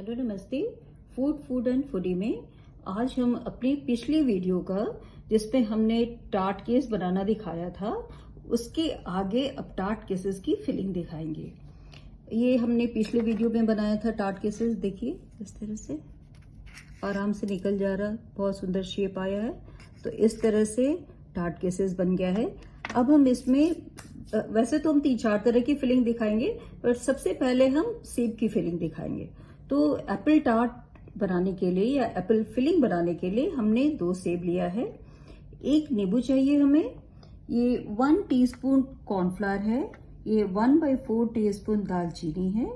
Hello नमस्ते। Food and foodie में आज हम अपनी पिछली वीडियो का जिसमें हमने टार्ट केस बनाना दिखाया था उसके आगे अब टार्ट केसेस की फिलिंग दिखाएंगे। ये हमने पिछले वीडियो में बनाया था टार्ट केसेस। देखिए इस तरह से आराम से निकल जा रहा, बहुत सुंदर शेप आया है। तो इस तरह से टार्ट केसेस बन गया है। अब हम इसमें वैसे तो हम 3-4 तरह की फिलिंग दिखाएंगे, पर सबसे पहले हम सेब की फिलिंग दिखाएंगे। तो एप्पल टार्ट बनाने के लिए या एप्पल फिलिंग बनाने के लिए हमने 2 सेब लिया है, 1 नींबू चाहिए हमें, ये 1 टीस्पून कॉर्नफ्लावर है, ये 1/4 टीस्पून दालचीनी है,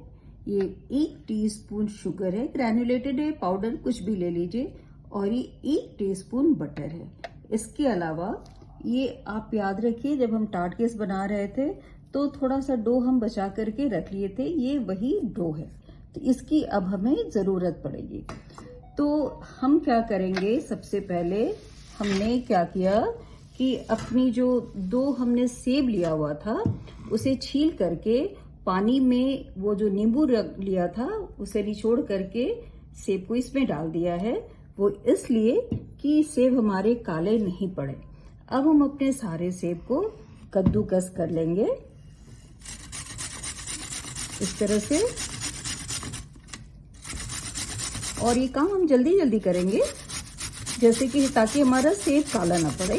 ये 1 टीस्पून शुगर है, ग्रैन्युलेटेड है, पाउडर कुछ भी ले लीजिए, और ये 1 टीस्पून बटर है। इसके अलावा ये आप याद रखिए, जब हम टार्ट केस बना रहे थे तो थोड़ा सा डो हम बचा करके रख लिए थे, ये वही डो है, तो इसकी अब हमें जरूरत पड़ेगी। तो हम क्या करेंगे, सबसे पहले हमने क्या किया कि अपनी जो 2 हमने सेब लिया हुआ था उसे छील करके पानी में वो जो नींबू लिया था उसे निचोड़ करके सेब को इसमें डाल दिया है। वो इसलिए कि सेब हमारे काले नहीं पड़े। अब हम अपने सारे सेब को कद्दूकस कर लेंगे इस तरह से, और ये काम हम जल्दी जल्दी करेंगे जैसे कि ताकि हमारा सेब काला ना पड़े।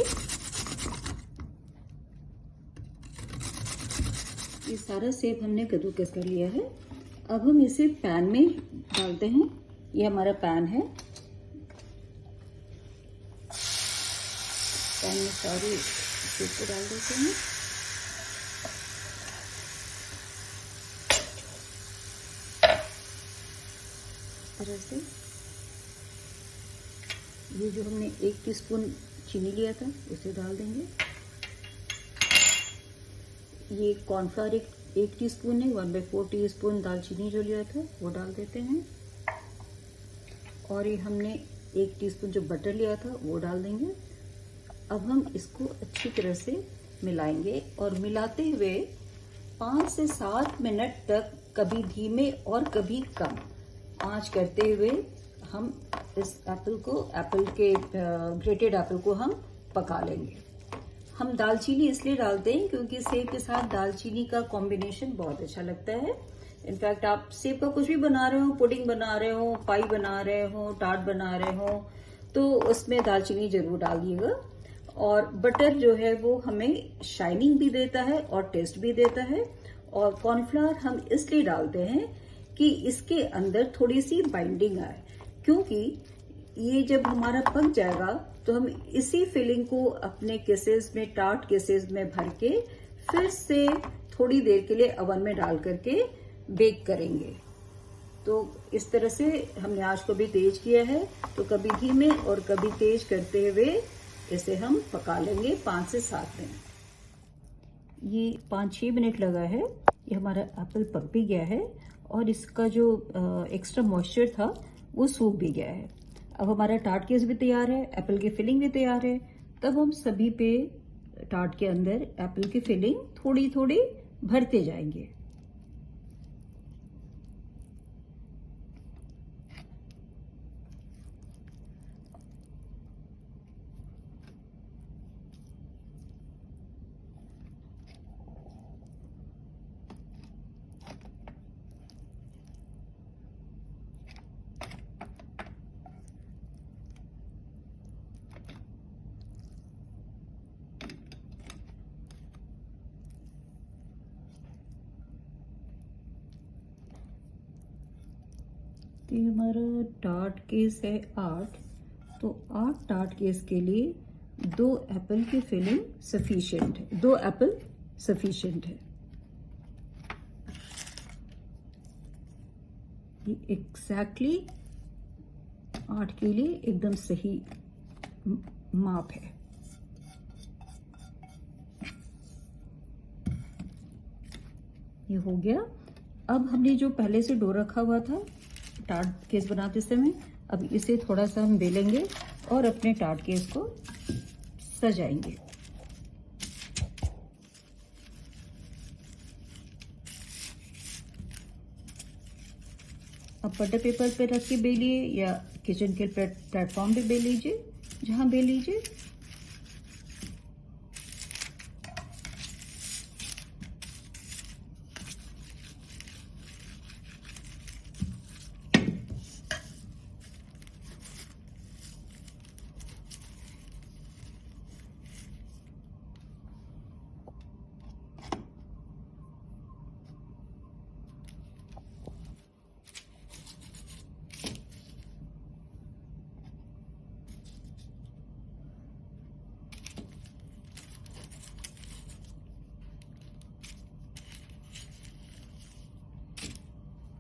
ये सारा सेब हमने कद्दूकस कर लिया है। अब हम इसे पैन में डालते हैं। ये हमारा पैन है, पैन में सारे सेब को डाल देते हैं। तरह से ये जो हमने 1 टीस्पून चीनी लिया था उसे डाल देंगे। ये कॉर्नफ्लावर 1 टीस्पून है, 1/4 टीस्पून दालचीनी जो लिया था वो डाल देते हैं, और ये हमने 1 टीस्पून जो बटर लिया था वो डाल देंगे। अब हम इसको अच्छी तरह से मिलाएंगे, और मिलाते हुए 5 से 7 मिनट तक कभी धीमे और कभी कम आंच करते हुए हम इस एप्पल के ग्रेटेड एप्पल को हम पका लेंगे। हम दालचीनी इसलिए डालते हैं क्योंकि सेब के साथ दालचीनी का कॉम्बिनेशन बहुत अच्छा लगता है। इनफैक्ट आप सेब का कुछ भी बना रहे हो, पुडिंग बना रहे हो, पाई बना रहे हो, टार्ट बना रहे हो, तो उसमें दालचीनी जरूर डालिएगा। और बटर जो है वो हमें शाइनिंग भी देता है और टेस्ट भी देता है। और कॉर्नफ्लावर हम इसलिए डालते हैं कि इसके अंदर थोड़ी सी बाइंडिंग आए, क्योंकि ये जब हमारा पक जाएगा तो हम इसी फिलिंग को अपने केसेस में, टार्ट केसेस में भर के फिर से थोड़ी देर के लिए ओवन में डाल करके बेक करेंगे। तो इस तरह से हमने आंच को भी तेज किया है, तो कभी धीमे और कभी तेज करते हुए इसे हम पका लेंगे 5 से 7 मिनट। ये 5-6 मिनट लगा है, ये हमारा एप्पल पक भी गया है और इसका जो एक्स्ट्रा मॉइस्चर था वो सूख भी गया है। अब हमारा टार्ट केस भी तैयार है, एप्पल की फिलिंग भी तैयार है। तब हम सभी पे टार्ट के अंदर एप्पल की फिलिंग थोड़ी थोड़ी भरते जाएंगे। तो हमारा टार्ट केस है 8, तो 8 टार्ट केस के लिए 2 एप्पल की फिलिंग सफिशिएंट है, 2 एप्पल सफिशिएंट है। ये एग्जैक्टली 8 के लिए एकदम सही माप है। ये हो गया। अब हमने जो पहले से डो रखा हुआ था टार्ट केस बनाते समय, अब इसे थोड़ा सा हम बेलेंगे और अपने टार्ट केस को सजाएंगे। अब आप बटर पेपर पे रख के बेलिए या किचन के प्लेटफॉर्म पे बेल लीजिए, जहां बेल लीजिए।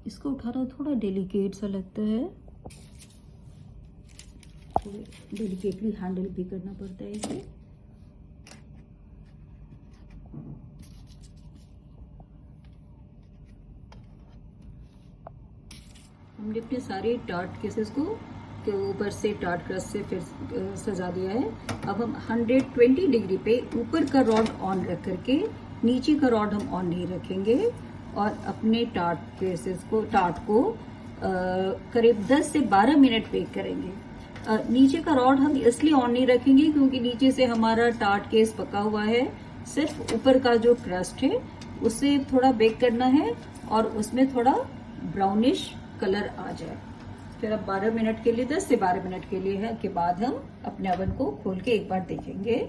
इसको उठाना थोड़ा डेलिकेट सा लगता है, थोड़े डेलिकेटली हैंडल भी करना पड़ता है इसे। हमने अपने सारे टार्ट केसेस को के ऊपर से टार्ट क्रस्ट से फिर सजा दिया है। अब हम 120 डिग्री पे ऊपर का रॉड ऑन रख करके नीचे का रॉड हम ऑन नहीं रखेंगे और अपने टार्ट को करीब 10 से 12 मिनट बेक करेंगे। नीचे का रॉड हम इसलिए ऑन नहीं रखेंगे क्योंकि नीचे से हमारा टार्ट केस पका हुआ है, सिर्फ ऊपर का जो क्रस्ट है उसे थोड़ा बेक करना है और उसमें थोड़ा ब्राउनिश कलर आ जाए। फिर अब 12 मिनट के लिए 10 से 12 मिनट के लिए है के बाद हम अपने ओवन को खोल के एक बार देखेंगे।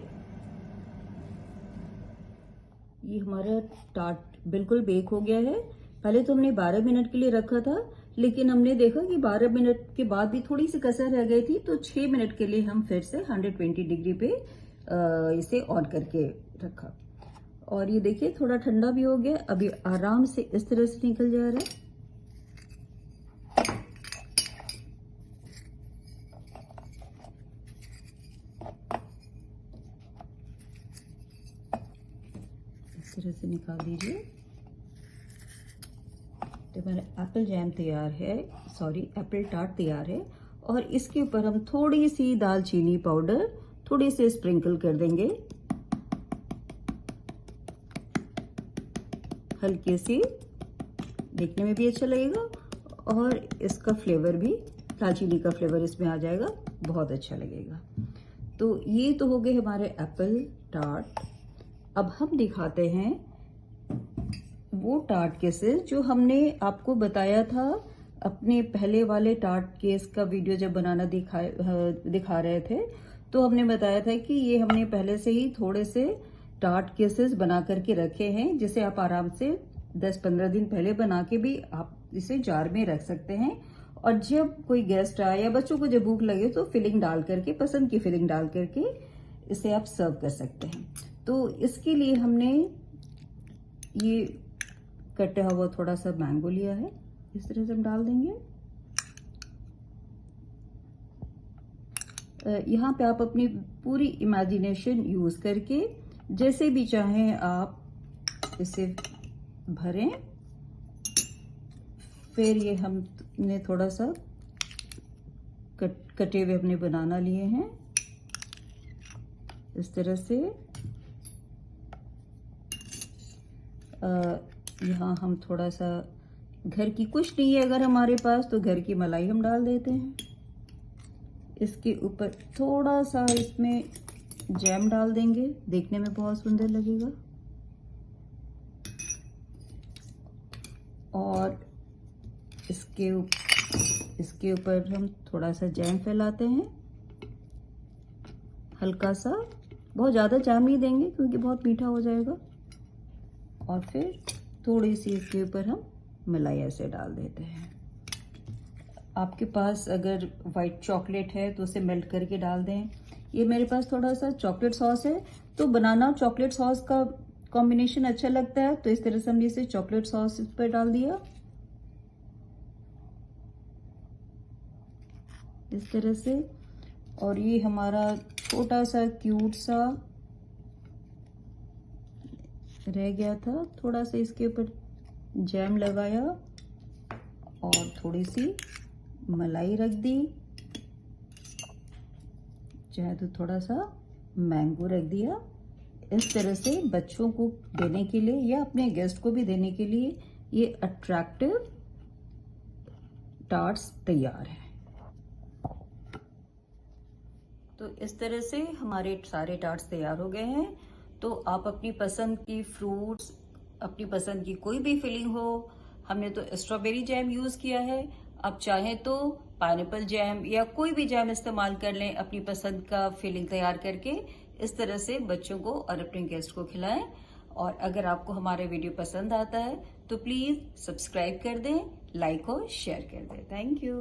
ये हमारा टार्ट बिल्कुल बेक हो गया है। पहले तो हमने 12 मिनट के लिए रखा था, लेकिन हमने देखा कि 12 मिनट के बाद भी थोड़ी सी कसर रह गई थी, तो 6 मिनट के लिए हम फिर से 120 डिग्री पे इसे ऑन करके रखा। और ये देखिए थोड़ा ठंडा भी हो गया, अभी आराम से इस तरह से निकल जा रहा है। इस तरह से निकाल दीजिए। तो हमारा एप्पल जैम तैयार है, सॉरी एप्पल टार्ट तैयार है। और इसके ऊपर हम थोड़ी सी दालचीनी पाउडर थोड़ी सी स्प्रिंकल कर देंगे, हल्के सी, देखने में भी अच्छा लगेगा और इसका फ्लेवर भी, दालचीनी का फ्लेवर इसमें आ जाएगा, बहुत अच्छा लगेगा। तो ये तो हो गए हमारे एप्पल टार्ट। अब हम दिखाते हैं वो टार्ट केसेस जो हमने आपको बताया था अपने पहले वाले टार्ट केस का वीडियो जब बनाना दिखा रहे थे, तो हमने बताया था कि ये हमने पहले से ही थोड़े से टार्ट केसेस बना करके रखे हैं, जिसे आप आराम से 10-15 दिन पहले बना के भी आप इसे जार में रख सकते हैं। और जब कोई गेस्ट आए या बच्चों को जब भूख लगे तो फिलिंग डाल करके, पसंद की फिलिंग डाल करके इसे आप सर्व कर सकते हैं। तो इसके लिए हमने ये कटा हुआ थोड़ा सा मैंगो लिया है, इस तरह से हम डाल देंगे। यहाँ पे आप अपनी पूरी इमेजिनेशन यूज करके जैसे भी चाहें आप इसे भरें। फिर ये हमने थोड़ा सा कटे हुए अपने बनाना लिए हैं, इस तरह से। यहाँ हम थोड़ा सा घर की, कुछ नहीं है अगर हमारे पास, तो घर की मलाई हम डाल देते हैं। इसके ऊपर थोड़ा सा इसमें जैम डाल देंगे, देखने में बहुत सुंदर लगेगा। और इसके ऊपर हम थोड़ा सा जैम फैलाते हैं, हल्का सा, बहुत ज़्यादा जैम नहीं देंगे क्योंकि बहुत मीठा हो जाएगा। और फिर थोड़ी सी इसके ऊपर हम मलाई ऐसे डाल देते हैं। आपके पास अगर वाइट चॉकलेट है तो उसे मेल्ट करके डाल दें। ये मेरे पास थोड़ा सा चॉकलेट सॉस है, तो बनाना चॉकलेट सॉस का कॉम्बिनेशन अच्छा लगता है, तो इस तरह से हमने इसे चॉकलेट सॉस इस पर डाल दिया, इस तरह से। और ये हमारा छोटा सा क्यूट सा रह गया था, थोड़ा सा इसके ऊपर जैम लगाया और थोड़ी सी मलाई रख दी, चाहे तो थोड़ा सा मैंगो रख दिया। इस तरह से बच्चों को देने के लिए या अपने गेस्ट को भी देने के लिए ये अट्रैक्टिव टार्ट्स तैयार है। तो इस तरह से हमारे सारे टार्ट्स तैयार हो गए हैं। तो आप अपनी पसंद की फ्रूट्स, अपनी पसंद की कोई भी फिलिंग हो, हमने तो स्ट्रॉबेरी जैम यूज किया है, आप चाहें तो पाइनएप्पल जैम या कोई भी जैम इस्तेमाल कर लें अपनी पसंद का फिलिंग तैयार करके। इस तरह से बच्चों को और अपने गेस्ट को खिलाएं। और अगर आपको हमारा वीडियो पसंद आता है तो प्लीज सब्सक्राइब कर दें, लाइक और शेयर कर दें। Thank you.